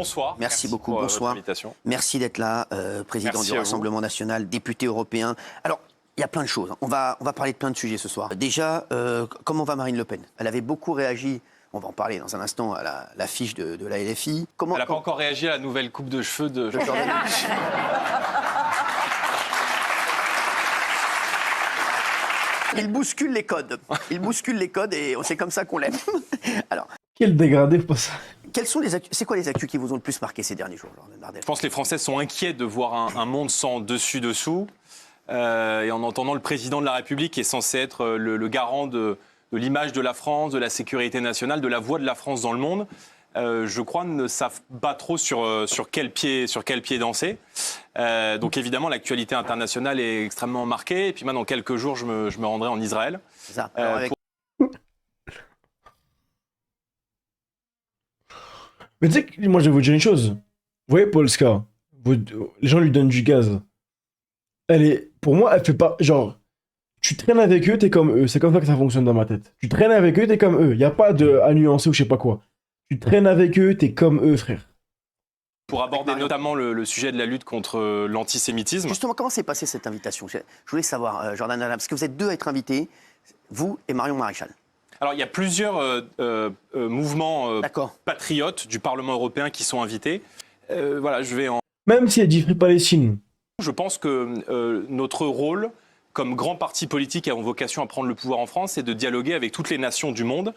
bonsoir. Merci beaucoup, pour bonsoir. votre invitation. Merci d'être là, président Merci du à Rassemblement national, député européen. Alors, il y a plein de choses. On va parler de plein de sujets ce soir. Déjà, comment va Marine Le Pen? Elle avait beaucoup réagi, on va en parler dans un instant, à l'affiche de la LFI. Elle n'a pas encore réagi à la nouvelle coupe de cheveux de Jordan. Il bouscule les codes. Il bouscule les codes et c'est comme ça qu'on l'aime. Alors, Quel dégradé pour ça. c'est quoi les actus qui vous ont le plus marqué ces derniers jours, Jordan Bardella? Je pense que les Français sont inquiets de voir un monde sans dessus-dessous. Et en entendant le président de la République, qui est censé être le garant de l'image de la France, de la sécurité nationale, de la voix de la France dans le monde, je crois, ne savent pas trop sur quel pied danser. Donc évidemment, l'actualité internationale est extrêmement marquée. Et puis moi, dans quelques jours, je me rendrai en Israël. C'est ça. Alors, avec- Mais tu sais que moi je vais vous dire une chose. Vous voyez Polska, les gens lui donnent du gaz. Pour moi, elle fait pas. Genre, tu traînes avec eux, t'es comme eux. C'est comme ça que ça fonctionne dans ma tête. Tu traînes avec eux, t'es comme eux. Y a pas à nuancer ou je sais pas quoi. Tu traînes avec eux, t'es comme eux, frère. Pour aborder notamment le sujet de la lutte contre l'antisémitisme. Justement, comment s'est passée cette invitation? Je voulais savoir, Jordan Bardella, parce que vous êtes deux à être invités, vous et Marion Maréchal. Alors, il y a plusieurs mouvements D'accord. patriotes du Parlement européen qui sont invités. Voilà, Même si elle dit Free Palestine. Je pense que notre rôle, comme grand parti politique ayant vocation à prendre le pouvoir en France, c'est de dialoguer avec toutes les nations du monde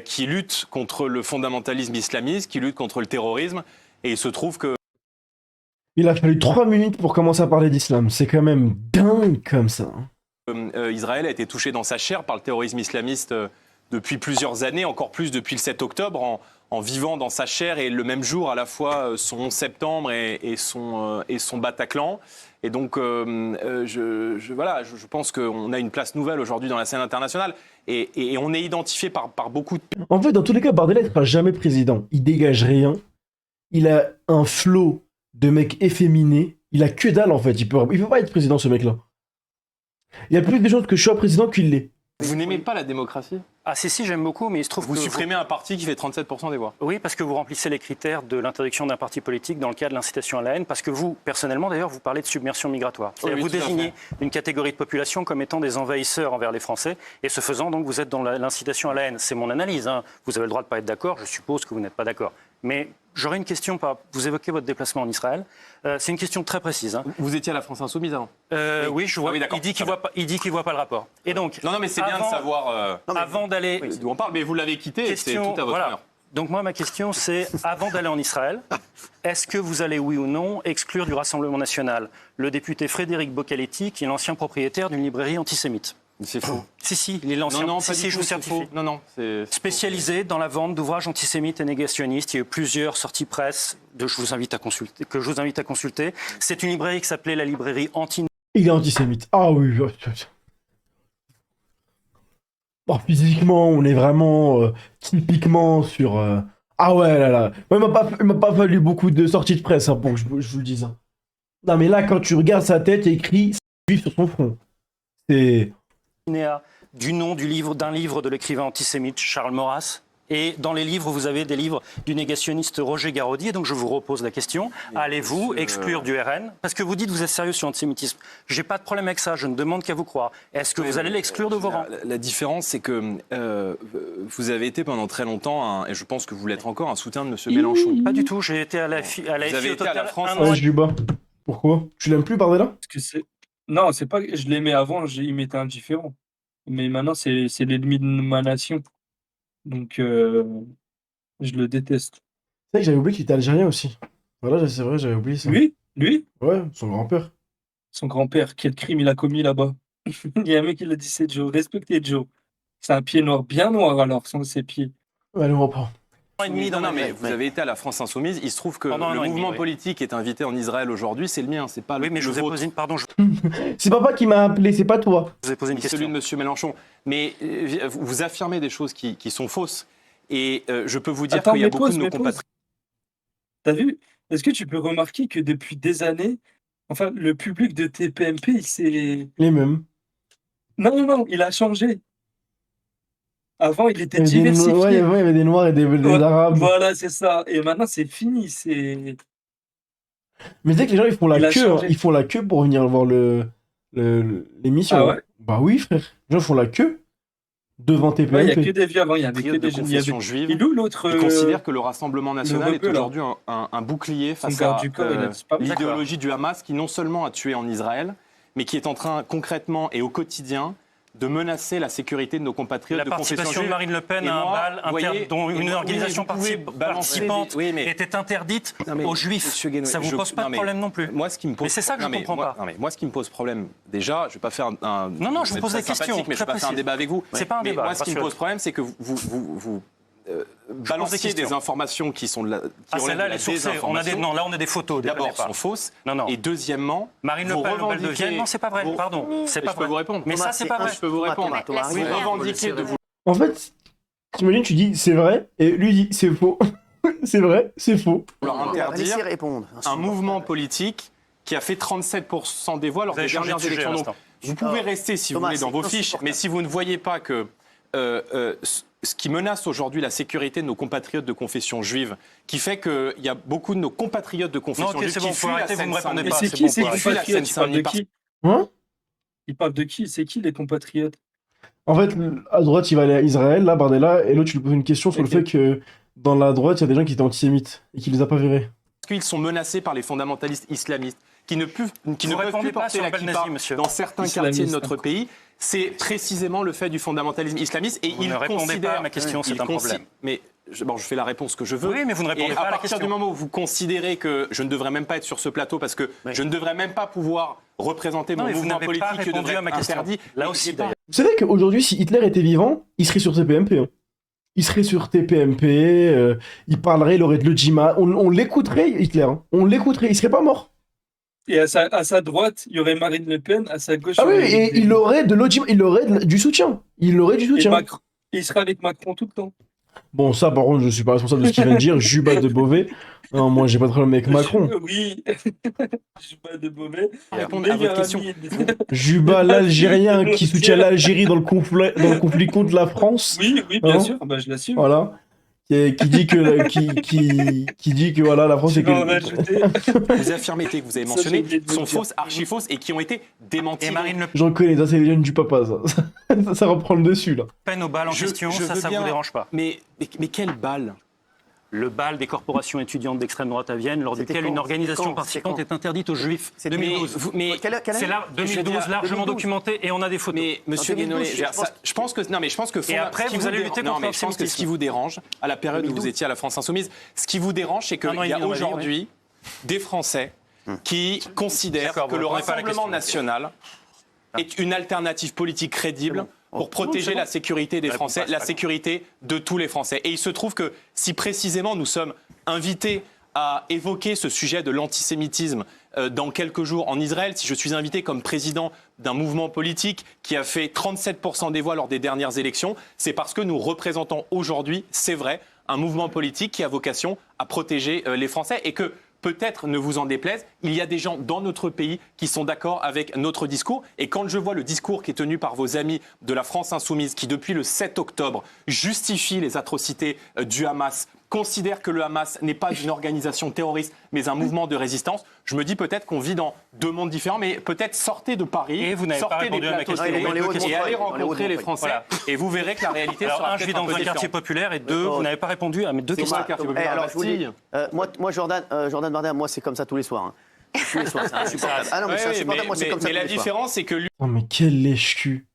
qui luttent contre le fondamentalisme islamiste, qui luttent contre le terrorisme. Et il se trouve que Il a fallu 3 minutes pour commencer à parler d'islam. C'est quand même dingue comme ça. Israël a été touché dans sa chair par le terrorisme islamiste depuis plusieurs années, encore plus depuis le 7 octobre, en vivant dans sa chair et le même jour à la fois son 11 septembre et son Bataclan. Et donc, je pense qu'on a une place nouvelle aujourd'hui dans la scène internationale et on est identifié par beaucoup de... En fait, dans tous les cas, Bardella ne sera jamais président. Il dégage rien. Il a un flot de mec efféminé. Il a que dalle en fait. Il peut pas être président ce mec-là. Il y a plus de chances que je sois président qu'il l'est. Vous n'aimez pas la démocratie? Ah si, j'aime beaucoup, mais il se trouve Vous que... supprimez un parti qui fait 37% des voix. Oui, parce que vous remplissez les critères de l'interdiction d'un parti politique dans le cas de l'incitation à la haine, parce que vous, personnellement d'ailleurs, vous parlez de submersion migratoire. Oui, Vous tout à désignez une catégorie de population comme étant des envahisseurs envers les Français, et ce faisant, donc, vous êtes dans l'incitation à la haine. C'est mon analyse, hein. Vous avez le droit de ne pas être d'accord, je suppose que vous n'êtes pas d'accord. Mais j'aurais une question, vous évoquez votre déplacement en Israël, c'est une question très précise. Hein. Vous étiez à la France Insoumise avant? Oui, je vois. Ah oui, d'accord. Il dit qu'il voit pas le rapport. Et donc, Non, mais c'est bien de savoir avant d'aller... d'où on parle, mais vous l'avez quitté et c'est tout à votre honneur. Donc moi, ma question, c'est, avant d'aller en Israël, est-ce que vous allez, oui ou non, exclure du Rassemblement national le député Frédéric Boccaletti, qui est l'ancien propriétaire d'une librairie antisémite? C'est faux. Si, il est l'ancien. Non, Si, je vous certifie. Non, c'est Spécialisé dans la vente d'ouvrages antisémites et négationnistes. Il y a eu plusieurs sorties presse que je vous invite à consulter. C'est une librairie qui s'appelait la librairie Anti... Il est antisémite. Ah oui. Bon, physiquement, on est vraiment typiquement sur... Ah ouais, là. Moi, il m'a pas fallu beaucoup de sorties de presse hein, pour que je vous le dise. Hein. Non, mais là, quand tu regardes sa tête, il y a écrit « juif » sur son front. C'est... du nom d'un livre de l'écrivain antisémite Charles Maurras. Et dans les livres, vous avez des livres du négationniste Roger Garaudy. Et donc, je vous repose la question. Allez-vous exclure du RN? Parce que vous dites que vous êtes sérieux sur l'antisémitisme. Je n'ai pas de problème avec ça. Je ne demande qu'à vous croire. Est-ce que vous allez l'exclure de vos rangs? La différence, c'est que vous avez été pendant très longtemps, et je pense que vous l'êtes encore, un soutien de M. Mélenchon. Pas du tout. J'ai été à la FI Vous avez au été à la total France. un an. Ouais, je lui bats. Pourquoi? Tu l'aimes plus, Bardella? Parce que c'est... Non, c'est pas que je l'aimais avant, il m'était indifférent. Mais maintenant, c'est l'ennemi de ma nation. Donc, je le déteste. C'est vrai que j'avais oublié qu'il était algérien aussi. Voilà, c'est vrai, j'avais oublié ça. Lui, Ouais, son grand-père. son grand-père, quel crime il a commis là-bas. Il y a un mec qui l'a dit, c'est Joe. Respectez Joe. C'est un pied noir, bien noir alors, sans ses pieds. Allez, on reprend. Non, mais vous avez été à la France Insoumise. Il se trouve que Pendant un le an et demi, mouvement oui. politique est invité en Israël aujourd'hui. C'est le mien, c'est pas Oui, mais je le vous ai vôtre. posé une... Pardon, je C'est papa qui m'a appelé, c'est pas toi. vous ai posé une C'est celui question. de M. Mélenchon. Mais vous affirmez des choses qui sont fausses. Et je peux vous dire Attends, qu'il y a mais beaucoup de nos pause. compatriotes. T'as vu? Est-ce que tu peux remarquer que depuis des années, enfin, le public de TPMP, il s'est... Les mêmes. Non, il a changé. Avant, il Il y était avait des diversifié. ouais, avant, il y avait des noirs et des Ouais, arabes. voilà, c'est ça. Et maintenant, c'est fini. C'est... Mais tu sais que les gens, ils font la Il a queue, hein. changé. Ils font la queue pour venir voir l'émission. Ah hein. ouais? Bah oui, frère. Les gens font la queue devant Ouais, il n'y a que TPMP. des vieux avant. Il y avait que Patriotes de des jeunes. Il y confession avait... juive. Il est où l'autre Ils considèrent que le Rassemblement national est rebeu, là. aujourd'hui un bouclier Son face garde à du corps, il a disparu. l'idéologie du Hamas qui non seulement a tué en Israël, mais qui est en train concrètement et au quotidien de menacer la sécurité de nos compatriotes La de confession participation de juive. Marine Le Pen Et à un moi, bal vous voyez, dont et une moi, organisation vous pouvez balancer participante oui, mais- était interdite Non, mais, aux Juifs. Monsieur Guénouet, Ça vous pose pas non, de mais problème non plus. Moi, ce qui me pose, Mais c'est ça que je non, mais comprends moi- pas. non, mais moi, ce qui me pose problème, déjà, je vais pas faire un. Non, non, je vous pose des très sympathique, questions mais je vais très pas faire un précises. débat avec vous. C'est pas un Mais débat, moi, ce qui me rassurez-vous. pose problème, c'est que vous balanciez des questions. informations qui sont de la. Qui Ah, relèvent celle-là, de elle la est sourcée. désinformation. Non, là, on a des photos. D'abord, déconnez pas. sont fausses. Non, non. Et deuxièmement, Marine Le vous Pen, Nobel de revendiquez- Vienne, non, c'est pas vrai. vous- Pardon, c'est Je pas peux vrai. vous répondre. Mais ça, Thomas, c'est pas vrai. Je peux vous répondre. Thomas, Vous Thomas, revendiquez de vous. En fait, t'imagines, tu dis c'est vrai, et lui dit c'est faux. C'est vrai, c'est faux. leur interdire Laissez répondre. un mouvement politique qui a fait 37% des voix lors Vous avez des changé de dernières sujet à élections. Donc, l'instant. vous pouvez rester, si Thomas, vous voulez, dans c'est vos fiches, insupportable. mais si vous ne voyez pas que ce qui menace aujourd'hui la sécurité de nos compatriotes de confession juive, qui fait qu'il y a beaucoup de nos compatriotes de confession Non, ok, juive c'est qui bon, fuient faut la arrêter, vous me Seine-Saint-Denis. répondez Mais pas. c'est c'est qui bon, ces faut arrêter. compatriotes? Il parle de qui? Hein? Il parle de qui? C'est qui les compatriotes? En fait, à droite, il va aller à Israël, là, Bardella, et l'autre, tu lui poses une question sur le Ok. fait que dans la droite, il y a des gens qui étaient antisémites et qui les a pas virés. Parce qu'ils sont menacés par les fondamentalistes islamistes qui ne peuvent, qui Vous ne peuvent répondez plus pas porter sur la le kippa Belnazi, monsieur. dans certains Islamiste. quartiers de notre pays. C'est précisément le fait du fondamentalisme islamiste. Et Vous ils ne répondez considèrent... pas à ma question, c'est ils un problème. Mais je fais la réponse que je veux. Oui, mais vous ne répondez Et pas à la partir question. du moment où vous considérez que je ne devrais même pas être sur ce plateau parce que je ne devrais même pas pouvoir représenter Non, mon mais vous mouvement n'avez pas politique, je répondu devrais à ma être question. interdit. Là Mais aussi, j'ai pas- d'ailleurs. Vous savez qu'aujourd'hui, si Hitler était vivant, il serait sur TPMP. Hein. Il serait sur TPMP, il parlerait, il aurait de l'Ojima. On l'écouterait, Hitler. Hein. On l'écouterait, il serait pas mort. Et à sa droite, il y aurait Marine Le Pen. À sa gauche, Ah il y oui, aurait et il aurait de l'Ojima, il aurait du soutien. Il aurait du et soutien. Macron. Et il sera avec Macron tout le temps. Bon, ça, par contre, je suis pas responsable de ce qu'il vient de dire. Juba de Beauvais. Non, moi, j'ai pas de problème avec Macron. Oui. Je suis pas de mauvais. Répondre à votre question. Juba, l'Algérien qui soutient l'Algérie dans le conflit contre la France. Oui, oui, bien Hein? sûr. Bah, je l'assume. Voilà. Qui dit que qui dit que voilà la France Je est vais en que rajouter. Vous affirmez que vous avez Ça, mentionné j'ai oublié de vous sont le dire. fausses, archi fausses et qui ont été démenties. Et Marine Le j'en connais, ça c'est les jeunes du papa ça. Ça reprend le dessus là. Pen au bal en Je- question, je ça veux vous bien- dérange pas. Mais quelle balle! Le bal des corporations étudiantes d'extrême droite à Vienne, lors C'était duquel quand une C'était organisation quand participante C'était est interdite aux Juifs. C'était- 2012. Mais Quelle année C'est là, Je veux 2012, dire, largement 2012. documenté, et on a des photos. Mais Monsieur 2012, Guénolé, je pense que non, mais je pense que Et après, ce qui vous allez dé- lutter non, contre mais je pense que ce qui vous dérange à la période où 2012. vous étiez à la France Insoumise, ce qui vous dérange, c'est qu'il Un an et y a demi dans ma vie, aujourd'hui des Français qui considèrent D'accord, que vous le répondez pas à la Rassemblement question. national est une alternative politique crédible pour protéger c'est bon. la sécurité des Réponds Français, pas, c'est la pas sécurité de tous les Français. Et il se trouve que si précisément nous sommes invités à évoquer ce sujet de l'antisémitisme dans quelques jours en Israël, si je suis invité comme président d'un mouvement politique qui a fait 37% des voix lors des dernières élections, c'est parce que nous représentons aujourd'hui, c'est vrai, un mouvement politique qui a vocation à protéger les Français et que peut-être, ne vous en déplaise, il y a des gens dans notre pays qui sont d'accord avec notre discours. Et quand je vois le discours qui est tenu par vos amis de la France Insoumise, qui depuis le 7 octobre justifie les atrocités du Hamas, considère que le Hamas n'est pas une organisation terroriste, mais un mouvement de résistance, je me dis peut-être qu'on vit dans deux mondes différents, mais peut-être sortez de Paris, Et vous n'avez pas sortez des répondu à ma plateaux question. télé Dans les Hauts-de-Montreuil, et allez dans les rencontrer Hauts-de-Montreuil. les Français, Voilà. et vous verrez que la réalité Alors, sera un, je vis peut-être un dans peu un quartier différente. populaire, et deux, Oh. vous n'avez pas répondu à mes deux C'est questions. moi, quartier Eh, populaire alors, je vous dis, Bastille. moi Jordan Bardella, moi c'est comme ça tous les soirs. Hein. Tous les soirs, c'est insupportable. Ah non, mais c'est Ouais, insupportable, moi c'est comme ça mais tous la les soirs. différence, c'est que lui, Oh mais quel lèche-cul.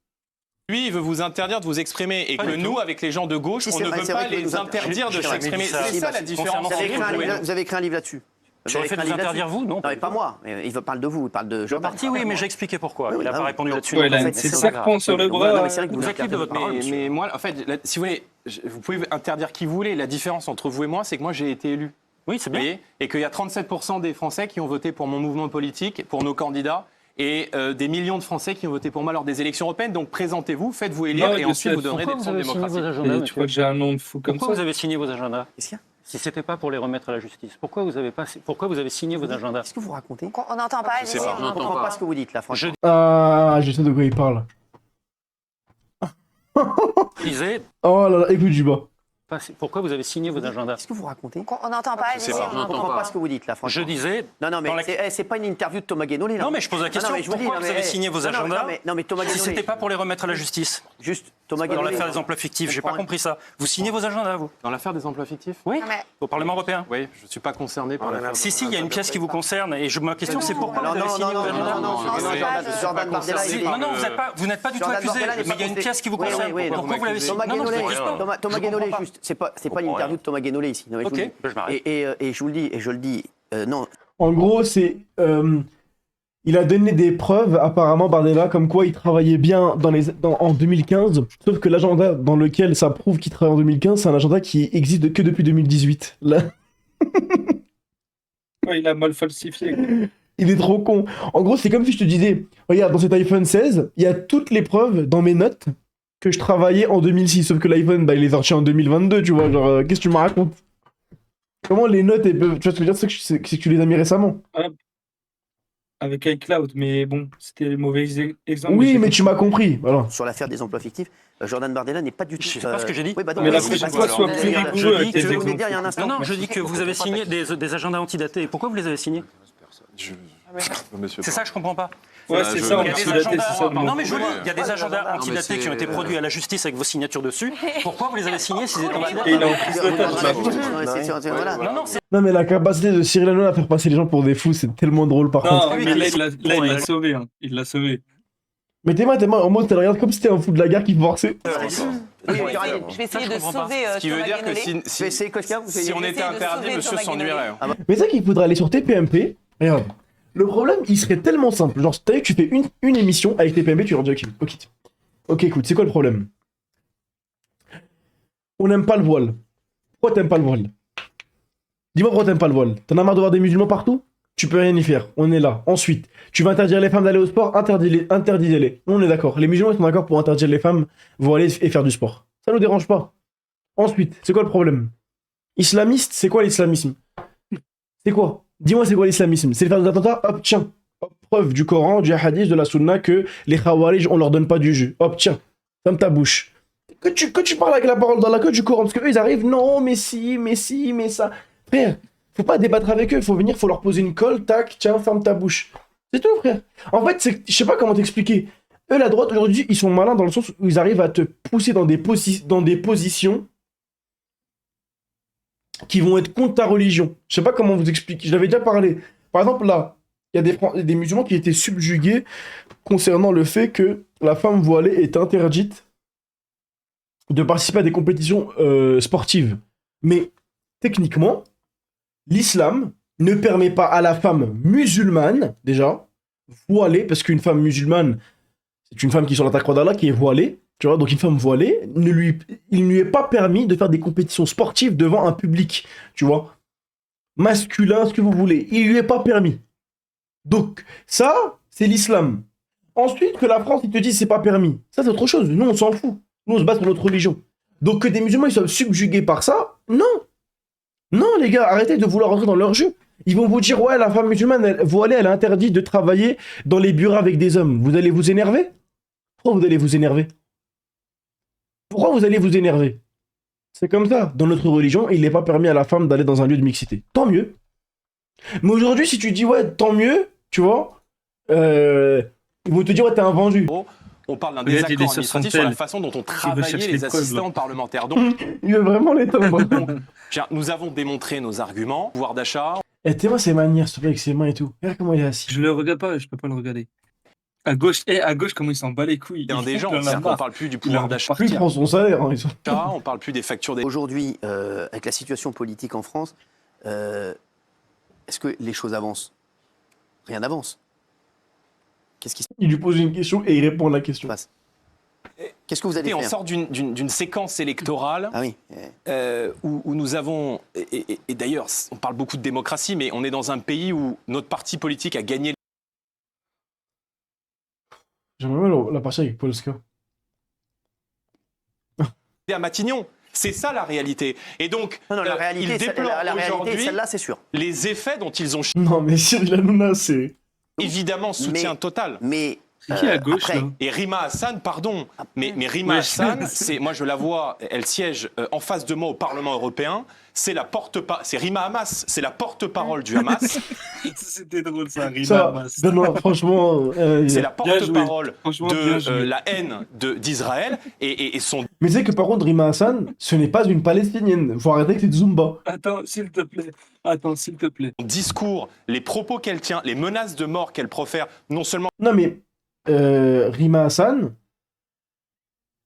il veut vous interdire de vous exprimer et Pas que du nous, tout. avec les gens de gauche, Si, on c'est ne vrai, veut c'est pas vrai qu'il les nous interdire de J'ai jamais s'exprimer. dit ça. C'est ça la Si, différence. concernant Vous avez écrit un entre vous et livre, nous. vous avez écrit un livre là-dessus. Sur le fait de vous interdire, vous, non Non, mais pas moi. Il parle de vous, il parle de Le Jordan. parti, oui, mais j'ai expliqué pourquoi. Oui, Il n'a ah pas oui. répondu Non. là-dessus. Ouais, donc, là, en fait, c'est pas le grave. serpent sur le Non, bras. mais c'est vrai que vous Vous acceptez de votre parole, mais, monsieur. mais moi, en fait, si vous voulez, vous pouvez interdire qui vous voulez. La différence entre vous et moi, c'est que moi, j'ai été élu. Oui, c'est Vous bien. voyez, et qu'il y a 37% des Français qui ont voté pour mon mouvement politique, pour nos candidats, et des millions de Français qui ont voté pour moi lors des élections européennes. Donc présentez-vous, faites-vous élire, Non, et je ensuite sais. vous donnerez des Pourquoi vous leçons de avez signé vos démocratie. agendas, Et tu crois que j'ai un nom de fou comme Pourquoi vous ça? avez signé vos agendas Qu'est-ce qu'il y a si ce n'était pas pour les remettre à la justice? Pourquoi vous avez signé vos agendas? Qu'est-ce que vous racontez On n'entend pas, Je sais allez-y, pas, on Je ne n'entend comprends pas. pas ce que vous dites là, franchement. Ah, je sais de quoi il parle. Je disais, Oh là là, écoute Juba. pourquoi vous avez signé vos agendas? Qu'est-ce que vous racontez? On n'entend pas. Je sais allez-y, pas. on Je n'entend comprends pas. pas ce que vous dites là, franchement. Je disais, Non, non, mais dans la- c'est pas une interview de Thomas Guénolé, là. non mais je pose la question, Non, mais je vous dis, pourquoi non, vous mais, avez signé vos non, non, agendas non, mais Thomas si Guénolé. c'était pas pour les remettre à la justice? Juste, Thomas Dans Guénolé. l'affaire des emplois fictifs, j'ai pas compris ça. Vous signez vos agendas, vous? Dans l'affaire des emplois fictifs? Oui, Non, mais- au Parlement européen. Oui, je ne suis pas concerné par l'affaire. Si, il y a une pièce qui vous concerne et ma question c'est pourquoi Non, vous avez non, signé non, vos non, agendas? non, non, oui, Jordan Bardella, concerné il est- par Non, le- vous n'êtes pas du tout Jordan accusé, Bardella n'est mais il y a une pas pièce qui vous Oui, concerne. oui, oui, Pourquoi vous l'avez signé? Thomas Non, non, je Guénolé, ne pas. Thomas Je Guénolé, comprends pas. juste, c'est pas une comprends interview rien. de Thomas Guénolé ici. Non, mais je vous Ok, le dis. je m'arrête. Et je vous le dis, non, En gros, c'est. Il a donné des preuves, apparemment, Bardella, comme quoi il travaillait bien en 2015. Sauf que l'agenda dans lequel ça prouve qu'il travaille en 2015, c'est un agenda qui existe que depuis 2018. Là, Ouais, il a mal falsifié. il est trop con. En gros, c'est comme si je te disais, regarde, dans cet iPhone 16, il y a toutes les preuves dans mes notes que je travaillais en 2006. Sauf que l'iPhone, bah, il est sorti en 2022, tu vois. Genre, qu'est-ce que tu me racontes? Comment les notes, elles peuvent. Tu vois ce que je veux dire? C'est que tu les as mis récemment. Avec iCloud, mais bon, c'était le mauvais exemple. Oui, j'ai mais tu m'as compris. Voilà. sur l'affaire des emplois fictifs, Jordan Bardella n'est pas du tout. Je sais pas ce que j'ai dit. Oui, bah donc, Mais la c'est prochaine pas fois, ça. sois Je plus viens de- rigoureux avec je tes viens de vous exemples. dire il y a un instant. Non, non, je dis que vous avez signé des agendas antidatés. Pourquoi vous les avez signés? Monsieur. C'est ça que je comprends pas. Ouais, Ça, c'est je- ça, on Il y a a des daté, agendas. c'est ça. Non, mais je vous dis, il y a des Ouais, agendas non, mais antidatés qui ont été produits à la justice avec vos signatures dessus. Pourquoi vous les avez signés s'ils étaient Et il est antidatés? en prise d'otage, là. Voilà. Non, non, c'est Non, mais la capacité de Cyril Hanouna à faire passer les gens pour des fous, c'est tellement drôle par contre. Non, mais là, il l'a sauvé. Hein. Il l'a sauvé. Mais t'es moi, en mode, t'as regardes comme si c'était un fou de la guerre qui forçait. Oui, Caroline. Je vais essayer je de comprends pas. sauver Ce qui veut Thomas dire que Guénolé. C'est Kostia, vous si on essayer était de interdit, sauver monsieur Thomas s'ennuierait. hein. Mais c'est ça qu'il faudrait aller sur TPMP. Regarde. Le problème, il serait tellement simple. Genre, t'as vu que tu fais une émission avec TPMP, tu leur dis ok. Ok, écoute, c'est quoi le problème? On n'aime pas le voile. Pourquoi t'aimes pas le voile? Dis-moi pourquoi t'aimes pas le voile. T'en as marre de voir des musulmans partout? Tu peux rien y faire. On est là. Ensuite, tu vas interdire les femmes d'aller au sport? Interdisez-les. On est d'accord. Les musulmans ils sont d'accord pour interdire les femmes voilées et faire du sport. Ça nous dérange pas. Ensuite, c'est quoi le problème? Islamiste, c'est quoi l'islamisme? C'est quoi? Dis-moi, c'est quoi l'islamisme? C'est le faire des attentats? Hop, tiens. Hop, preuve du Coran, du hadith, de la sunna que les khawarij, on leur donne pas du jus. Hop, tiens. Ferme ta bouche. Que tu parles avec la parole dans la queue du Coran, parce qu'eux, ils arrivent, non, mais si, mais ça. Frère, faut pas débattre avec eux, faut leur poser une colle, tac, tiens, ferme ta bouche. C'est tout, frère. En fait, je sais pas comment t'expliquer. Eux, la droite, aujourd'hui, ils sont malins dans le sens où ils arrivent à te pousser dans des positions qui vont être contre ta religion. Je sais pas comment vous expliquer. Je l'avais déjà parlé. Par exemple, là, il y a des musulmans qui étaient subjugués concernant le fait que la femme voilée est interdite de participer à des compétitions sportives. Mais techniquement, l'islam ne permet pas à la femme musulmane, déjà, voilée, parce qu'une femme musulmane, c'est une femme qui est sur la taqwa d'Allah, qui est voilée, tu vois, donc une femme voilée, il ne lui est pas permis de faire des compétitions sportives devant un public, tu vois, masculin, ce que vous voulez. Il lui est pas permis. Donc, ça, c'est l'islam. Ensuite, que la France, il te dit c'est pas permis. Ça, c'est autre chose. Nous, on s'en fout. Nous, on se bat pour notre religion. Donc, que des musulmans, ils soient subjugués par ça, non. Non, les gars, arrêtez de vouloir rentrer dans leur jeu. Ils vont vous dire, ouais, la femme musulmane, voilée, elle est interdite de travailler dans les bureaux avec des hommes. Vous allez vous énerver? Pourquoi vous allez vous énerver? Pourquoi vous allez vous énerver? C'est comme ça. Dans notre religion, il n'est pas permis à la femme d'aller dans un lieu de mixité. Tant mieux. Mais aujourd'hui, si tu dis, ouais, tant mieux, tu vois, ils vont te dire, ouais, t'es un vendu. On parle d'un Peut-être il est désaccord sur son administratif sur la tel. façon dont on chercher travaillait les le code, assistants parlementaires. Donc, Il veut vraiment l'éteindre. nous avons démontré nos arguments, pouvoir d'achat. Eh, t'es moi ses manières, s'il te plaît, avec ses mains et tout. Regarde comment il est assis. Je le regarde pas, je peux pas le regarder. À gauche, comment il s'en bat les couilles. C'est un des gens, Il en a c'est-à-dire qu'on marre. parle plus du Il pouvoir en a d'achat, Plus il prend son salaire. Hein, ils sont... on parle plus des factures des... Aujourd'hui, avec la situation politique en France, est-ce que les choses avancent? Rien n'avance. Qu'est-ce qui se Il lui pose une question et il répond à la question. passe? Qu'est-ce que vous allez Et on faire? sort d'une séquence électorale Ah oui. où nous avons, et d'ailleurs on parle beaucoup de démocratie, mais on est dans un pays où notre parti politique a gagné J'aimerais bien la partie avec Polska. à Matignon. C'est ça la réalité. Et donc, Non, la ils réalité, déplorent la réalité, aujourd'hui celle-là, c'est sûr. les effets dont ils ont Non, mais Cyril Hanouna, c'est... évidemment soutien total. Mais C'est qui à gauche, après, là? Et Rima Hassan, pardon, mais Rima Ouais. Hassan, moi je la vois, elle siège en face de moi au Parlement européen. C'est c'est Rima Hamas, c'est la porte-parole du Hamas. C'était drôle, ça, Rima Ça, Hamas. Benoît, franchement. C'est la Bien joué. porte-parole Franchement, bien de joué. la haine d'Israël et son Mais c'est que par contre, Rima Hassan, ce n'est pas une palestinienne. Faut arrêter avec les Zumba. Attends, s'il te plaît. discours, les propos qu'elle tient, les menaces de mort qu'elle profère, non seulement Non, mais Rima Hassan,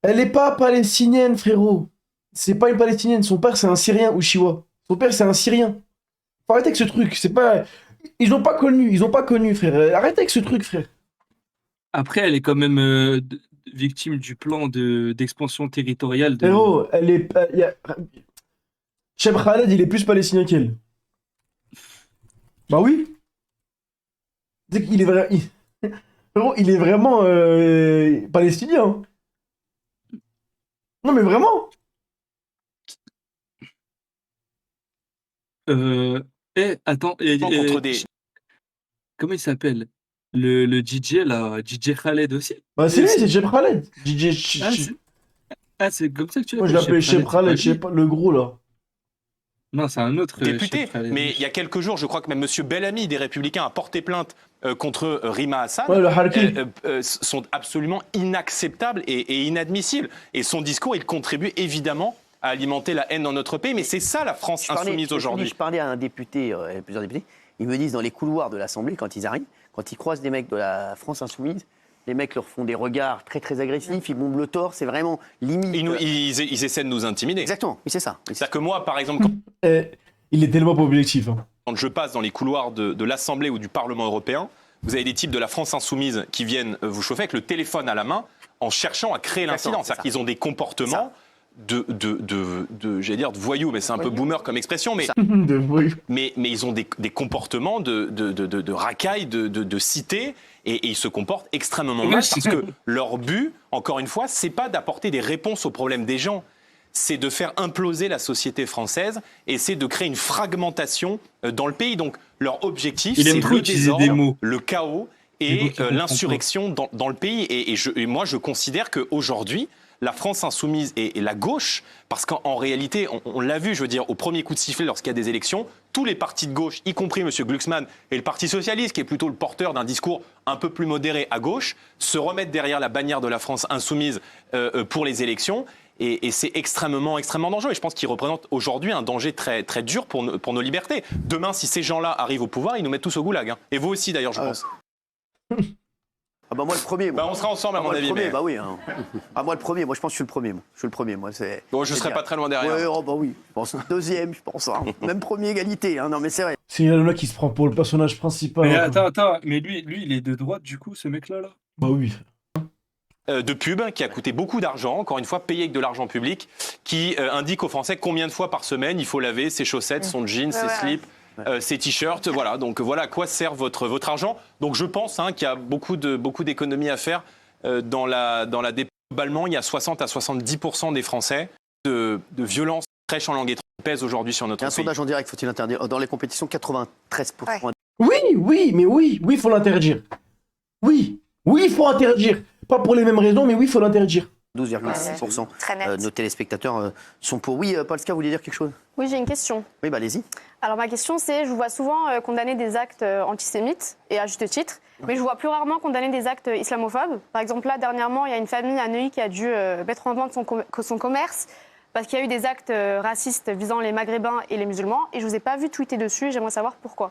elle n'est pas palestinienne, frérot. C'est pas une palestinienne. Son père, c'est un Syrien, Ushiwa. Son père, c'est un Syrien. Faut arrêter avec ce truc. C'est pas. Ils ont pas connu, frère. Arrêtez avec ce truc, frère. Après, elle est quand même victime du plan d'expansion territoriale de... Frérot, elle est. Cheb Khaled, il est plus palestinien qu'elle. Bah oui. C'est qu'il est vrai. Frérot, il est vraiment palestinien. Non, mais vraiment. Attends, contre des... comment il s'appelle? Le DJ, là, DJ Khaled aussi? Bah c'est lui, c'est Cheb Khaled. DJ. C'est comme ça que tu Moi, je l'appelles, l'appelais Cheb c'est Khaled, pas je sais lui. pas, le gros là. Non, c'est un autre député. Cheb Khaled. Mais il y a quelques jours, je crois que même M. Bellamy des Républicains a porté plainte contre Rima Hassan. Ouais, le Harki. Sont absolument inacceptables et inadmissibles. Et son discours, il contribue évidemment à alimenter la haine dans notre pays. Mais c'est ça la France insoumise aujourd'hui. Je parlais à un député, plusieurs députés, ils me disent dans les couloirs de l'Assemblée, quand ils arrivent, quand ils croisent des mecs de la France insoumise, les mecs leur font des regards très très agressifs, ils bombent le torse, c'est vraiment limite. Ils essaient de nous intimider. Exactement, oui, c'est ça. C'est-à-dire que moi, par exemple, Il est tellement pas objectif. Hein. quand je passe dans les couloirs de l'Assemblée ou du Parlement européen, vous avez des types de la France insoumise qui viennent vous chauffer avec le téléphone à la main en cherchant à créer l'incident. C'est-à-dire qu'ils ont des comportements j'allais dire de voyous, mais c'est un peu boomer comme expression, mais ils ont des comportements de racailles, de cité, et ils se comportent extrêmement mal parce que leur but, encore une fois, c'est pas d'apporter des réponses aux problèmes des gens, c'est de faire imploser la société française et c'est de créer une fragmentation dans le pays. Donc leur objectif, c'est le désordre, le chaos et l'insurrection dans le pays. Et moi, je considère qu'aujourd'hui, la France insoumise et la gauche, parce qu'en réalité, on l'a vu, je veux dire, au premier coup de sifflet lorsqu'il y a des élections, tous les partis de gauche, y compris M. Glucksmann et le Parti socialiste, qui est plutôt le porteur d'un discours un peu plus modéré à gauche, se remettent derrière la bannière de la France insoumise pour les élections. Et c'est extrêmement, extrêmement dangereux. Et je pense qu'il représente aujourd'hui un danger très, très dur pour nos libertés. Demain, si ces gens-là arrivent au pouvoir, ils nous mettent tous au goulag. Hein. Et vous aussi, d'ailleurs, je pense. Ah bah moi le premier. Moi. On sera ensemble, à mon avis. Premier, mais... Bah oui. Hein. Ah moi le premier. Moi je pense que je suis le premier. Moi. Je suis le premier. Moi c'est. Bon, je serai pas très loin derrière. Ouais, oh bah oui. Je pense deuxième. Je pense. Hein. Même premier égalité. Hein. Non mais c'est vrai. C'est Yalona qui se prend pour le personnage principal. Mais hein. attends, mais lui, il est de droite du coup, ce mec-là, là? Bah oui. De pub qui a coûté beaucoup d'argent, encore une fois payé avec de l'argent public, qui indique aux Français combien de fois par semaine il faut laver ses chaussettes, son jean, ses slips, ses t-shirts. Voilà, donc voilà à quoi sert votre argent. Donc je pense qu'il y a beaucoup d'économies à faire dans la globalement, il y a 60 à 70% des Français de violences crèches en langue étrangère pèsent aujourd'hui sur notre Un pays. sondage en direct, faut-il interdire dans les compétitions 93%. Oui, il faut l'interdire. Oui, il faut interdire. Pas pour les mêmes raisons, mais oui, il faut l'interdire. 12,6% Très net. de nos téléspectateurs sont pour. Oui, Polska, vous voulez dire quelque chose? Oui, j'ai une question. Oui, bah allez-y. Alors ma question c'est, je vous vois souvent condamner des actes antisémites, et à juste titre, mais je vois plus rarement condamner des actes islamophobes. Par exemple, là, dernièrement, il y a une famille à Neuilly qui a dû mettre en vente son commerce parce qu'il y a eu des actes racistes visant les Maghrébins et les musulmans, et je vous ai pas vu tweeter dessus, et j'aimerais savoir pourquoi.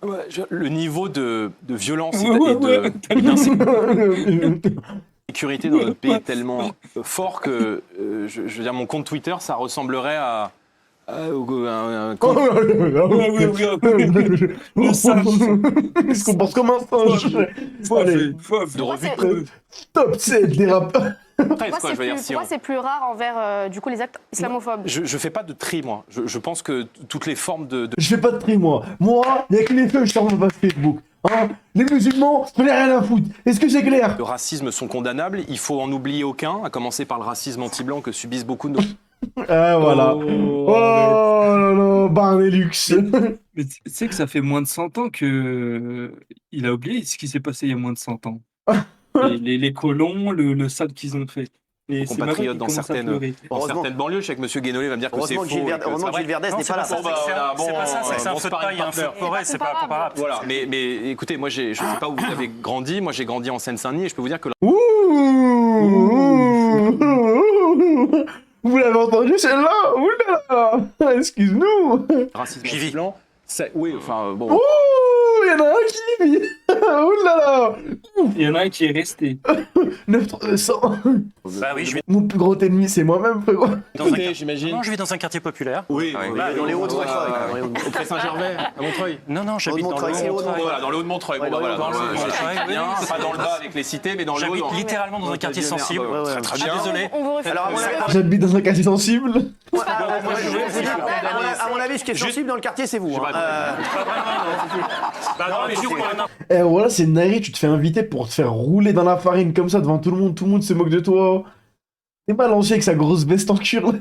Ouais, le niveau de violence Ouais. et d'insécurité dans notre pays est tellement fort que, je veux dire, mon compte Twitter, ça ressemblerait à un compte... Le singe. Il se comporte comme un singe. de revue de Stop, c'est des rappeurs. presse, quoi, je veux dire. Pourquoi c'est plus rare envers du coup les actes islamophobes? Je fais pas de tri, moi. Je pense que toutes les formes de... Je fais pas de tri, moi. Moi, il y a que les feux, je sors ma page Facebook. Hein, les musulmans, je n'ai rien à foutre. Est-ce que c'est clair? de racisme sont condamnables. Il faut en oublier aucun, à commencer par le racisme anti-blanc que subissent beaucoup de nos... Ah, voilà. Oh là là, Barnelux. Mais tu sais que ça fait moins de 100 ans que il a oublié ce qui s'est passé il y a moins de 100 ans. les colons, le sale qu'ils ont fait. Et c'est ma mère qui Compatriotes dans commence à certaines, pleurer. dans Heureusement. certaines banlieues, je sais que M. Guénolé va me dire que c'est Heureusement faux. que Gilles Verdez- et que heureusement c'est que vrai. Gilles Verdez Non, n'est c'est pas pas là. ça, Bon, bah, c'est voilà, c'est pas ça, c'est que c'est un bon feu de sparring paille, un feu de partner. forêt, c'est pas comparable. Voilà, mais écoutez, moi, je ne sais pas où vous avez grandi. Moi, j'ai grandi en Seine-Saint-Denis et je peux vous dire que Ouh. Vous l'avez entendu celle-là? Ouh là là. Excuse-nous. le racisme J'y vis. blanc, oui, enfin, bon. Ouh, il y en a un qui vit. Ouh là là. Il y en a un qui est resté. 900. Bah oui, je vis Mon plus grand ennemi, c'est moi-même, frérot. dans un Écoutez, quartier. j'imagine. Non, je vis dans un quartier populaire. Oui, Dans les Hauts-de-Montreuil. Dans les au Pré Saint-Gervais, à Montreuil. Non, j'habite dans le Haut-de-Montreuil, c'est Haut-de-Montreuil. Voilà, dans le Haut-de-Montreuil. Ouais, Bon, bah, voilà, dans le dans le Haut-de-Montreuil. bien, pas dans le bas avec les cités, mais dans le haut. J'habite dans- littéralement dans un quartier sensible. Ouais, ouais, Très Je suis bien. désolé. On vous refait. Alors, à mon avis, J'habite dans un quartier sensible. je vais vous dire, à mon avis, ce qui est sensible dans le quartier, c'est vous. hein. Bah non, mais Eh voilà, c'est Nari, tu te fais inviter pour te faire rouler dans la farine comme ça devant tout le monde se moque de toi. T'es mal lancé avec sa grosse veste en cuir là.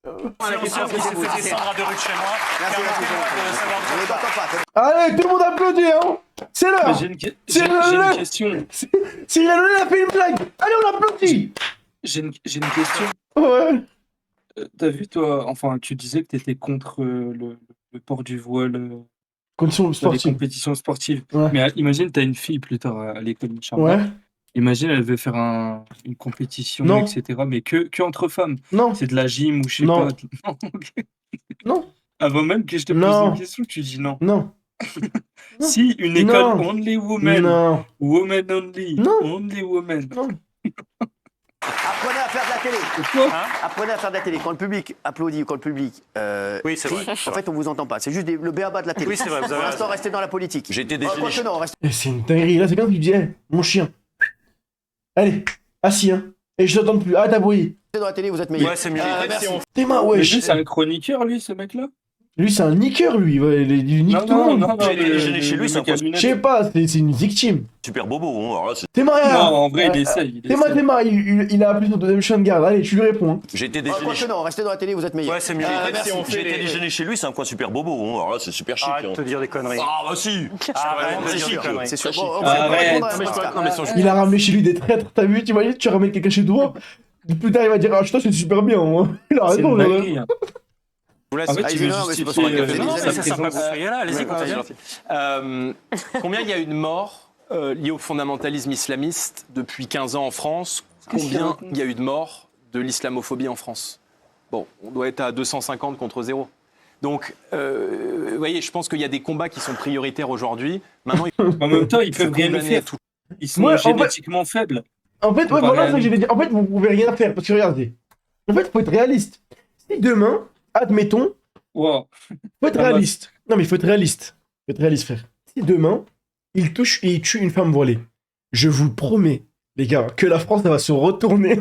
c'est l'ancien qui s'est fait descendre à 2 rues de chez moi. Merci, Qui a merci, manqué de savoir On de ne ça. t'entend pas. Allez, tout le monde applaudit, hein. C'est Mais l'heure. J'ai une, que- C'est j'ai- le- j'ai le- une question. Cyril Hanouna a fait une blague. Allez, on applaudit. J'ai une question. Ouais. T'as vu, toi, enfin, tu disais que t'étais contre le port du voile Condition dans les sportive. compétitions sportives. Ouais. Mais imagine, t'as une fille plus tard à l'école de Charles. Ouais. Imagine, elle veut faire une compétition, Non. etc. Mais que entre femmes. Non. C'est de la gym ou je sais Non. pas. Ok. Non. Avant même que je te pose Non. une question, tu dis non. Non. Non. Si une école Non. only women, Non. women only, Non. only women. Non. Apprenez à faire de la télé. Quoi Apprenez à faire de la télé. Quand le public applaudit ou quand le public Oui, c'est crie, vrai. en fait, on vous entend pas. C'est juste le béaba de la télé. Oui, c'est vrai, vous avez Pour l'instant, raison. restez dans la politique. J'ai été Quoique désigné. non, restez Et c'est une dinguerie. Là, c'est comme si tu dis, hey, mon chien. Allez, assis, hein. Et je t'entends plus. Arrête d'abouiller. dans la télé, vous êtes meilleurs. Ouais, c'est mieux. Merci. T'es marre, Mais ouais. lui, c'est un chroniqueur, lui, ce mec-là. Lui, c'est un niqueur, lui. Ouais, il nique tout le monde. J'ai été déjeuné chez lui, c'est un mec à poisson. Je lunettes. sais pas, c'est une victime. Super bobo. Hein. Alors là, T'es marre, Non, hein. en vrai, il essaye. il essaye. T'es marre, il a appelé son deuxième chien de garde. Allez, tu lui réponds. Hein. j'ai été Ah, déjeuné quoique chez... non, restez dans la télé, vous êtes meilleurs. Ouais, c'est mieux. Merci. J'ai été déjeuner chez lui, c'est un coin super bobo. Hein. Alors là, c'est super chic. Arrête hein. de te dire des conneries. Ah bah si. Arrête de c'est dire des chic. conneries. C'est sûr. Très Bon, chic. vous allez pas Arrête. répondre à Non, mais Pascal. non, mais sans- Il a ramené chez lui des traîtres. T'as vu, t'imagines, tu ramènes quelqu'un chez toi. Plus tard, il va dire, ah, putain, c'est super bien. Moi. Il a C'est raison. une là. dinguerie, hein. Je vous laisse. En fait, Ah, tu il veux vient, mais c'est pas justifier sur un café, Non, des mais c'est amis. sympa que vous soyez là. Allez-y, Ouais, continuez. Combien il y a eu de morts liés au fondamentalisme islamiste depuis 15 ans en France? Qu'est-ce qu'il Combien raconte il y a eu de morts de l'islamophobie en France? Bon, on doit être à 250 contre 0. Donc, vous voyez, je pense qu'il y a des combats qui sont prioritaires aujourd'hui. Maintenant, il En même temps, ils faut peuvent rien nous condamner à faire. tout. Ils sont Ouais, en fait- génétiquement faibles. En fait, ouais, Comparé voilà à ça que nous. je vais dire. En fait, vous pouvez rien faire parce que regardez. En fait, faut être réaliste. Si demain, admettons, Wow. faut être Ah, réaliste. Non, mais il faut être réaliste. Faut être réaliste, frère. Si demain, il touche et il tue une femme voilée, je vous promets, les gars, que la France, elle va se retourner.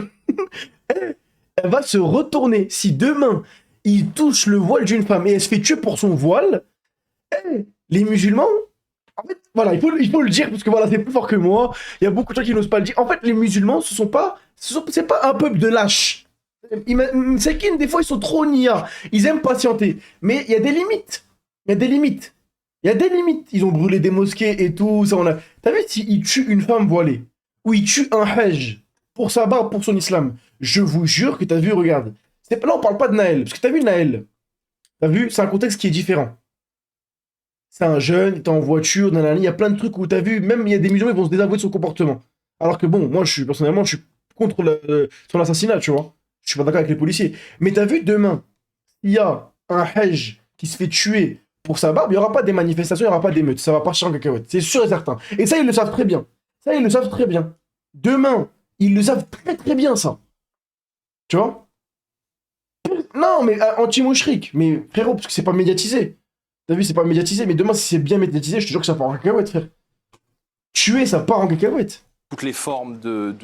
Elle va se retourner. Si demain, il touche le voile d'une femme et elle se fait tuer pour son voile, les musulmans, en fait, voilà, il faut le dire parce que voilà, c'est plus fort que moi. Il y a beaucoup de gens qui n'osent pas le dire. En fait, les musulmans, c'est pas un peuple de lâches. C'est qu'ils, des fois, ils sont trop niais. Ils aiment patienter. Mais il y a des limites. Il y a des limites. Il y a des limites. Ils ont brûlé des mosquées et tout. Ça, T'as vu, s'ils tuent une femme voilée, ou ils tuent un hajj pour sa barbe, pour son islam, je vous jure que t'as vu, regarde. Là, on parle pas de Naël. Parce que t'as vu Naël. T'as vu, c'est un contexte qui est différent. C'est un jeune, il est en voiture, il y a plein de trucs où t'as vu, même il y a des musulmans qui vont se désavouer de son comportement. Alors que bon, moi, personnellement, je suis contre son assassinat, tu vois. Je suis pas d'accord avec les policiers. Mais t'as vu, demain, il y a un hajj qui se fait tuer pour sa barbe, il n'y aura pas des manifestations, il n'y aura pas d'émeutes. Ça va partir en cacahuète. C'est sûr et certain. Et ça, ils le savent très bien. Ça, ils le savent très bien. Demain, ils le savent très très bien, ça. Tu vois? Non, mais anti-mouchrik. Mais frérot, parce que c'est pas médiatisé. T'as vu, c'est pas médiatisé. Mais demain, si c'est bien médiatisé, je te jure que ça part en cacahuète, frère. Tuer, ça part en cacahuète. Toutes les formes de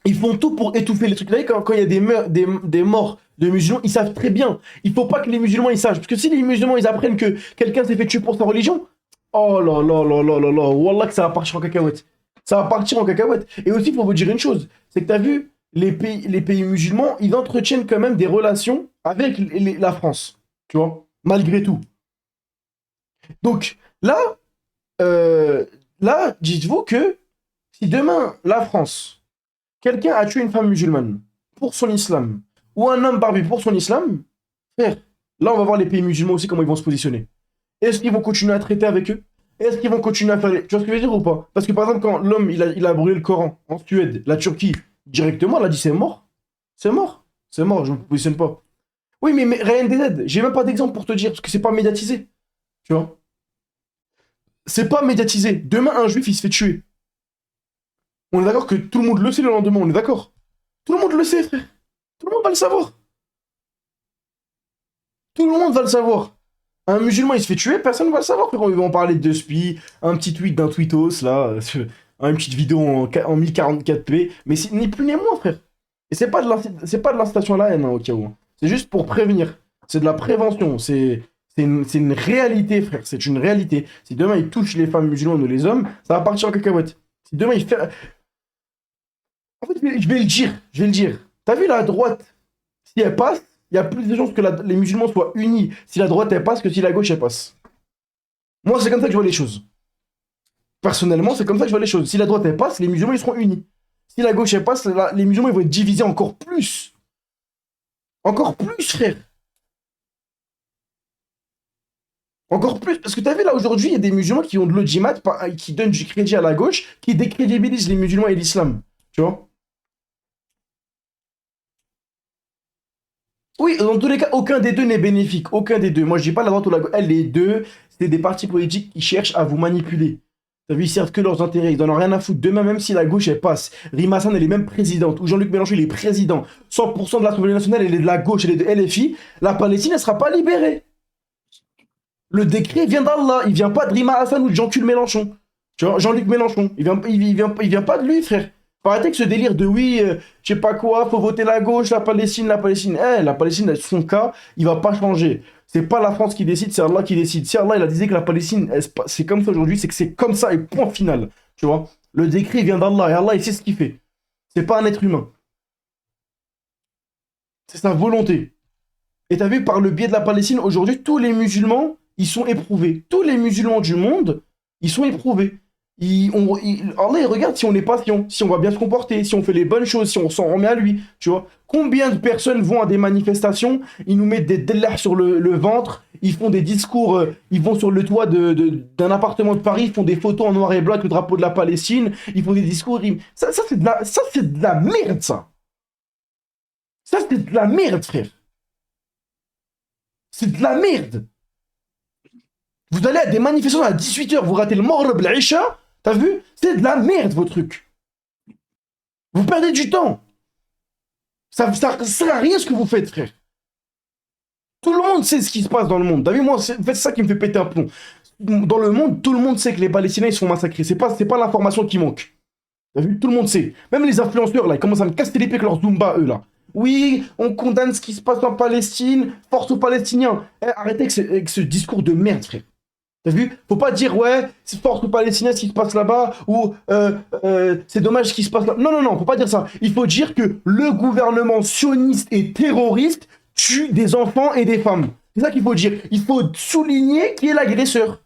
Ils font tout pour étouffer les trucs. Vous savez, quand il y a des morts de musulmans, ils savent très bien. Il faut pas que les musulmans ils sachent. Parce que si les musulmans ils apprennent que quelqu'un s'est fait tuer pour sa religion, oh là là là là là là, wallah que ça va partir en cacahuète. Ça va partir en cacahuète. Et aussi, il faut vous dire une chose, c'est que t'as vu, les pays musulmans, ils entretiennent quand même des relations avec la France. Tu vois, malgré tout. Donc, là, là, dites-vous que si demain, la France, quelqu'un a tué une femme musulmane pour son islam, ou un homme barbu pour son islam, frère, là, on va voir les pays musulmans aussi comment ils vont se positionner. Est-ce qu'ils vont continuer à traiter avec eux? Est-ce qu'ils vont continuer à faire les... Tu vois ce que je veux dire ou pas? Parce que par exemple, quand l'homme, il a brûlé le Coran en Suède, la Turquie, directement, elle a dit c'est mort. C'est mort. C'est mort, je ne me positionne pas. Oui, mais rien des j'ai même pas d'exemple pour te dire, parce que c'est pas médiatisé. Tu vois? C'est pas médiatisé. Demain, un juif, il se fait tuer. On est d'accord que tout le monde le sait le lendemain, on est d'accord? Tout le monde le sait, frère. Tout le monde va le savoir. Tout le monde va le savoir. Un musulman, il se fait tuer, personne ne va le savoir. Frère. Ils vont parler de spi, un petit tweet d'un tweetos, là, une petite vidéo en 1044p, mais c'est ni plus ni moins, frère. Et c'est pas de l'incitation à la haine, hein, au cas où. C'est juste pour prévenir. C'est de la prévention. C'est une réalité, frère. C'est une réalité. Si demain, il touche les femmes musulmanes ou les hommes, ça va partir en cacahuète. Si demain, il fait... En fait, je vais le dire. Je vais le dire. T'as vu la droite? Si elle passe, il y a plus de chances que les musulmans soient unis si la droite, elle passe que si la gauche, elle passe. Moi, c'est comme ça que je vois les choses. Personnellement, c'est comme ça que je vois les choses. Si la droite, elle passe, les musulmans, ils seront unis. Si la gauche, elle passe, les musulmans, ils vont être divisés encore plus. Encore plus, frère. Encore plus. Parce que t'as vu, là, aujourd'hui, il y a des musulmans qui ont de l'audimat, qui donnent du crédit à la gauche, qui décrédibilisent les musulmans et l'islam. Tu vois? Oui, dans tous les cas, aucun des deux n'est bénéfique. Aucun des deux. Moi, je dis pas la droite ou la gauche. Les deux, c'est des partis politiques qui cherchent à vous manipuler. T'as vu, ils servent que leurs intérêts. Ils n'en ont rien à foutre. Demain, même si la gauche, elle passe, Rima Hassan, elle est même présidente, ou Jean-Luc Mélenchon, il est président, 100% de l'Assemblée nationale, elle est de la gauche, elle est de LFI, la Palestine, elle ne sera pas libérée. Le décret vient d'Allah. Il vient pas de Rima Hassan ou de Jean-Luc Mélenchon. Tu vois, Jean-Luc Mélenchon. Il vient pas de lui, frère. Faut arrêter avec ce délire de oui, je sais pas quoi, faut voter la gauche, la Palestine. La Palestine, son cas, il va pas changer. C'est pas la France qui décide, c'est Allah qui décide. Si Allah, il a dit que la Palestine, c'est comme ça aujourd'hui, c'est que c'est comme ça et point final. Tu vois, le décret vient d'Allah et Allah, il sait ce qu'il fait. C'est pas un être humain. C'est sa volonté. Et t'as vu, par le biais de la Palestine, aujourd'hui, tous les musulmans, ils sont éprouvés. Tous les musulmans du monde, ils sont éprouvés. Allah, il regarde si on est patient, si on va bien se comporter, si on fait les bonnes choses, si on s'en remet à lui, tu vois. Combien de personnes vont à des manifestations, ils nous mettent des délais sur le ventre, ils font des discours, ils vont sur le toit d'un appartement de Paris, ils font des photos en noir et blanc avec le drapeau de la Palestine, ils font des discours... Ça c'est de la merde, ça. Ça, c'est de la merde, frère. C'est de la merde. Vous allez à des manifestations à 18h, vous ratez le Maghreb, l'Isha, t'as vu? C'est de la merde, vos trucs. Vous perdez du temps. Ça sert à rien ce que vous faites, frère. Tout le monde sait ce qui se passe dans le monde. T'as vu, moi, c'est ça qui me fait péter un plomb. Dans le monde, tout le monde sait que les Palestiniens, ils sont massacrés. C'est pas l'information qui manque. T'as vu? Tout le monde sait. Même les influenceurs, là, ils commencent à me casser les pieds avec leur Zumba, eux, là. Oui, on condamne ce qui se passe en Palestine, force aux Palestiniens. Arrêtez avec ce discours de merde, frère. T'as vu? Faut pas dire, ouais, c'est force aux Palestiniens ce qui se passe là-bas, ou c'est dommage ce qui se passe là. Non, non, non, faut pas dire ça. Il faut dire que le gouvernement sioniste et terroriste tue des enfants et des femmes. C'est ça qu'il faut dire. Il faut souligner qui est l'agresseur.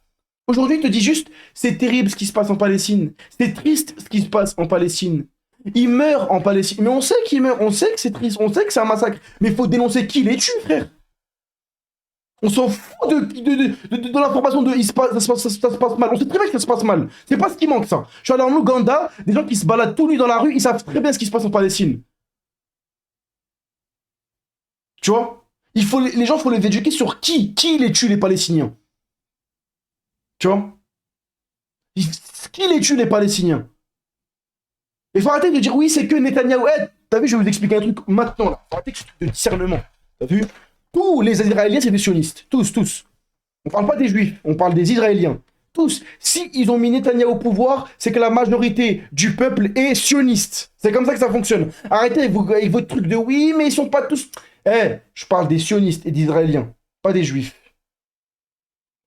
Aujourd'hui, il te dit juste, c'est terrible ce qui se passe en Palestine. C'est triste ce qui se passe en Palestine. Il meurt en Palestine. Mais on sait qu'il meurt, on sait que c'est triste, on sait que c'est un massacre. Mais il faut dénoncer qui les tue, frère. On s'en fout de l'information de ça se passe mal. On sait très bien que ça se passe mal. C'est pas ce qui manque, ça. Je suis allé en Ouganda, des gens qui se baladent tout nus dans la rue, ils savent très bien ce qui se passe en Palestine. Tu vois? Les gens, il faut les éduquer sur qui les tue, les Palestiniens. Tu vois? Qui les tue, les Palestiniens? Il faut arrêter de dire, oui, c'est que Netanyahou. T'as vu, je vais vous expliquer un truc maintenant, là. Faut arrêter de discernement. T'as vu? Tous les Israéliens, c'est des sionistes. Tous. On parle pas des Juifs, on parle des Israéliens. Tous. Si ils ont mis Netanyahou au pouvoir, c'est que la majorité du peuple est sioniste. C'est comme ça que ça fonctionne. Arrêtez avec votre truc de oui, mais ils sont pas tous... je parle des sionistes et d'Israéliens, pas des Juifs.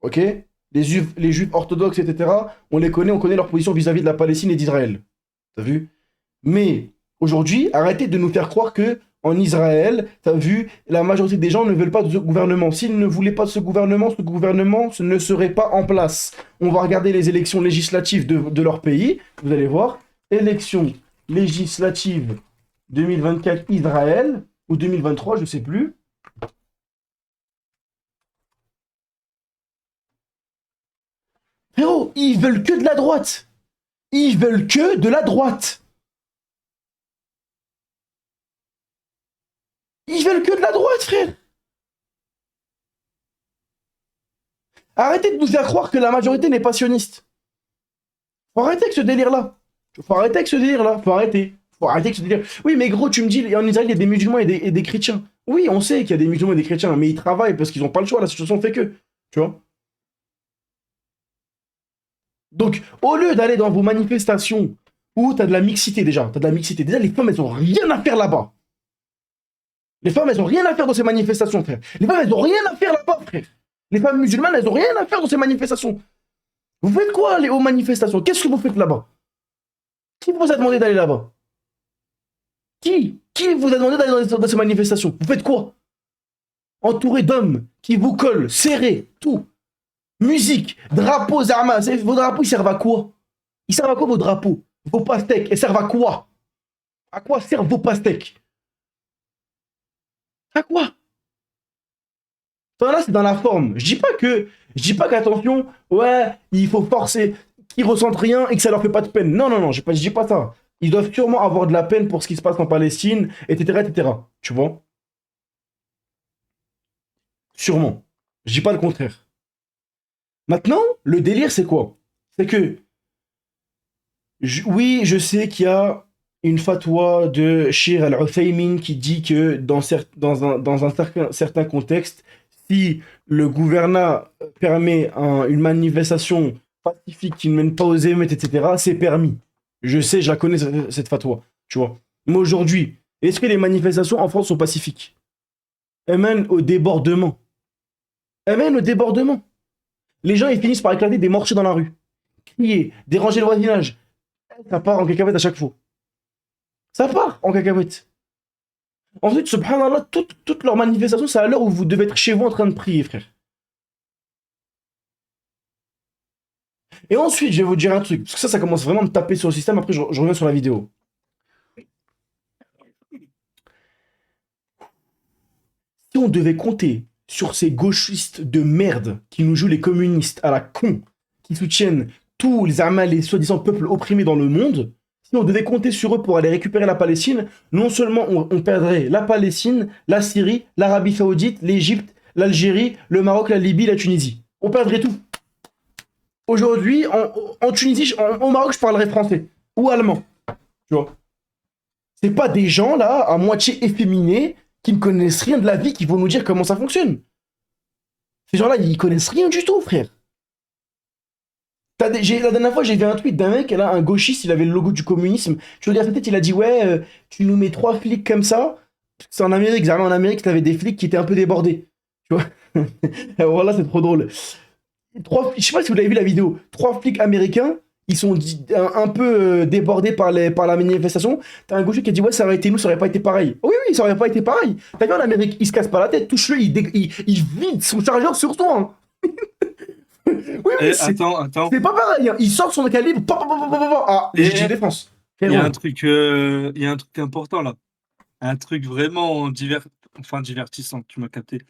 Ok? Les Juifs orthodoxes, etc., on connaît leur position vis-à-vis de la Palestine et d'Israël. T'as vu? Mais aujourd'hui, arrêtez de nous faire croire que En Israël, t'as vu, la majorité des gens ne veulent pas de ce gouvernement. S'ils ne voulaient pas de ce gouvernement ne serait pas en place. On va regarder les élections législatives de leur pays. Vous allez voir, élections législatives 2024 Israël, ou 2023, je sais plus. Frérot, ils veulent que de la droite. Ils veulent que de la droite. Ils veulent que de la droite, frère. Arrêtez de nous faire croire que la majorité n'est pas sioniste. Faut arrêter avec ce délire-là. Faut arrêter avec ce délire-là. Faut arrêter avec ce délire. Oui, mais gros, tu me dis, en Israël, il y a des musulmans et des chrétiens. Oui, on sait qu'il y a des musulmans et des chrétiens, mais ils travaillent parce qu'ils n'ont pas le choix. La situation fait que. Tu vois. Donc, au lieu d'aller dans vos manifestations où tu as de la mixité déjà, les femmes, elles ont rien à faire là-bas. Les femmes, elles ont rien à faire dans ces manifestations, frère. Les femmes, elles ont rien à faire là-bas, frère. Les femmes musulmanes, elles ont rien à faire dans ces manifestations. Vous faites quoi, aller aux manifestations? Qu'est-ce que vous faites là-bas? Qui vous a demandé d'aller là-bas? Qui vous a demandé d'aller dans ces manifestations? Vous faites quoi? Entouré d'hommes qui vous collent, serrés, tout. Musique, drapeaux, armes. Vos drapeaux, ils servent à quoi? Ils servent à quoi vos drapeaux? Vos pastèques, ils servent à quoi? À quoi servent vos pastèques? À quoi? Enfin, là, c'est dans la forme. Je dis pas qu'attention, ouais, il faut forcer, qu'ils ressentent rien et que ça leur fait pas de peine. Non, non, non, je dis pas ça. Ils doivent sûrement avoir de la peine pour ce qui se passe en Palestine, etc., etc. Tu vois? Sûrement. Je dis pas le contraire. Maintenant, le délire, c'est quoi? C'est que, oui, je sais qu'il y a une fatwa de Shir al-Uthaymin qui dit que dans un certain contexte, si le gouvernement permet une manifestation pacifique qui ne mène pas aux émeutes, etc., c'est permis. Je sais, je la connais, cette fatwa, tu vois. Mais aujourd'hui, est-ce que les manifestations en France sont pacifiques? Elles mènent au débordement. Les gens, ils finissent par éclater des mortiers dans la rue. Crier, déranger le voisinage. Ça part en cacahuète à chaque fois. Ça part en cacahuète. Ensuite, subhanallah, toutes leurs manifestations, c'est à l'heure où vous devez être chez vous en train de prier, frère. Et ensuite, je vais vous dire un truc, parce que ça commence vraiment à me taper sur le système, après je reviens sur la vidéo. Si on devait compter sur ces gauchistes de merde qui nous jouent les communistes à la con, qui soutiennent tous les soi-disant peuples opprimés dans le monde, si on devait compter sur eux pour aller récupérer la Palestine, non seulement on perdrait la Palestine, la Syrie, l'Arabie Saoudite, l'Égypte, l'Algérie, le Maroc, la Libye, la Tunisie. On perdrait tout. Aujourd'hui, en Tunisie, au Maroc, je parlerais français ou allemand. Tu vois. C'est pas des gens là, à moitié efféminés, qui ne connaissent rien de la vie, qui vont nous dire comment ça fonctionne. Ces gens-là, ils connaissent rien du tout, frère. La dernière fois, j'ai vu un tweet d'un mec, là, un gauchiste, il avait le logo du communisme. Je regarde sa tête, il a dit, ouais, tu nous mets 3 flics comme ça. C'est en Amérique, en Amérique, t'avais des flics qui étaient un peu débordés. Tu vois. Voilà, c'est trop drôle. Je sais pas si vous avez vu la vidéo. 3 flics américains, ils sont un peu débordés par la manifestation. T'as un gauchiste qui a dit, ouais, ça aurait été nous, ça aurait pas été pareil. Oui, ça aurait pas été pareil. T'as vu en Amérique, il se casse pas la tête, touche-le, il vide son chargeur sur toi. Hein. Oui, attends. C'est pas pareil. Hein. Il sort son calibre. Ah, j'ai défense. Il y a un truc important là. Un truc vraiment divertissant, tu m'as capté.